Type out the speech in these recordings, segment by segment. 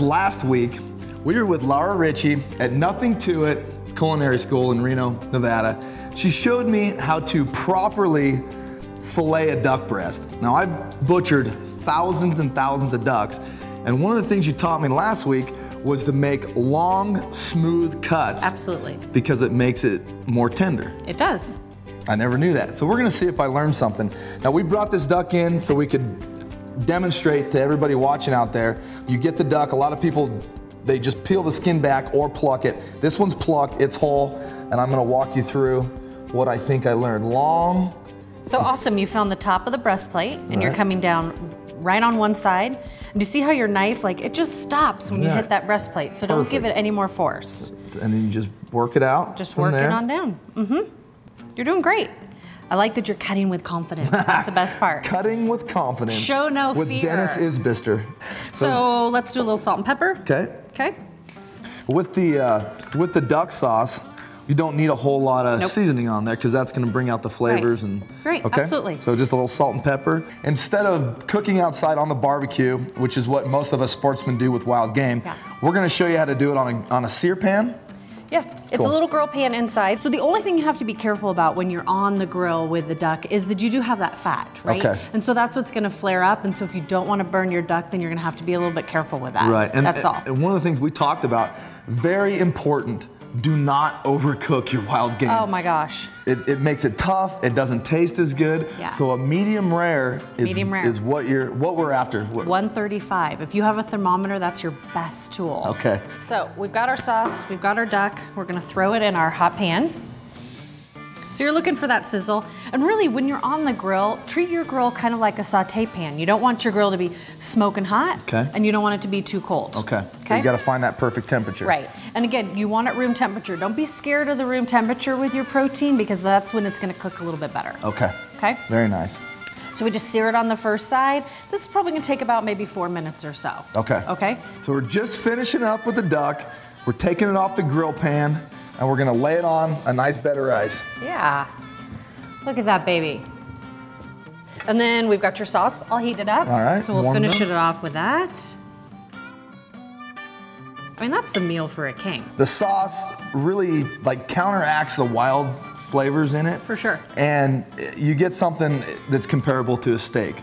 last week, we were with Lara Ritchie at Nothing to It Culinary School in Reno, Nevada. She showed me how to properly fillet a duck breast. Now, I've butchered thousands and thousands of ducks, and one of the things you taught me last week was to make long, smooth cuts. Absolutely. Because it makes it more tender. It does. I never knew that. So we're gonna see if I learned something. Now, we brought this duck in so we could demonstrate to everybody watching out there. You get the duck, a lot of people, they just peel the skin back or pluck it. This one's plucked, it's whole, and I'm gonna walk you through what I think I learned. Long. So awesome, you found the top of the breastplate and you're coming down right on one side. And do you see how your knife, like, it just stops when you hit that breastplate, so don't give it any more force. And then you just work it out. Just work it on down. You're doing great. I like that you're cutting with confidence. That's the best part. Cutting with confidence. Show no fear. With Denis Isbister. So let's do a little salt and pepper. Okay. Okay. With the duck sauce, you don't need a whole lot of seasoning on there because that's going to bring out the flavors and. Great. Okay? Absolutely. So just a little salt and pepper. Instead of cooking outside on the barbecue, which is what most of us sportsmen do with wild game, we're going to show you how to do it on a sear pan. Yeah, it's a little grill pan inside. So the only thing you have to be careful about when you're on the grill with the duck is that you do have that fat, right? Okay. And so that's what's gonna flare up. And so if you don't wanna burn your duck, then you're gonna have to be a little bit careful with that. Right, and that's all. And one of the things we talked about, very important, do not overcook your wild game. Oh my gosh. It makes it tough, it doesn't taste as good. Yeah. So a medium rare is what we're after. 135. If you have a thermometer, that's your best tool. Okay. So we've got our sauce, we've got our duck, we're gonna throw it in our hot pan. So you're looking for that sizzle. And really, when you're on the grill, treat your grill kind of like a saute pan. You don't want your grill to be smoking hot, and you don't want it to be too cold. Okay. So you gotta find that perfect temperature. Right. And again, you want it room temperature. Don't be scared of the room temperature with your protein because that's when it's gonna cook a little bit better. Okay. Okay? Very nice. So we just sear it on the first side. This is probably gonna take about maybe 4 minutes or so. Okay. Okay? So we're just finishing up with the duck. We're taking it off the grill pan, and we're gonna lay it on a nice bed of rice. Yeah. Look at that baby. And then we've got your sauce. I'll heat it up. All right. So we'll finish it off with that. I mean, that's the meal for a king. The sauce really like counteracts the wild flavors in it. For sure. And you get something that's comparable to a steak.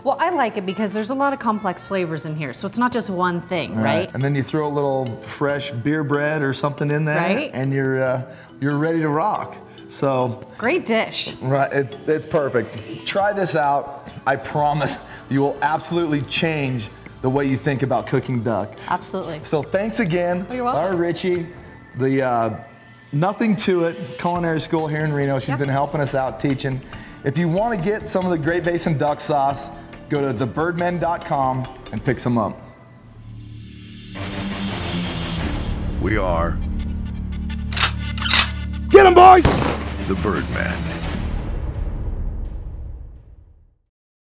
Well, I like it because there's a lot of complex flavors in here, so it's not just one thing, right? And then you throw a little fresh beer bread or something in there, and you're ready to rock. So great dish. Right, it's perfect. Try this out. I promise you will absolutely change the way you think about cooking duck. Absolutely. So thanks again, you're welcome. Lara Ritchie, the Nothing to It Culinary School here in Reno. She's been helping us out teaching. If you want to get some of the Great Basin duck sauce, go to thebirdmen.com and pick some up. We are... Get 'em, boys! The Birdmen.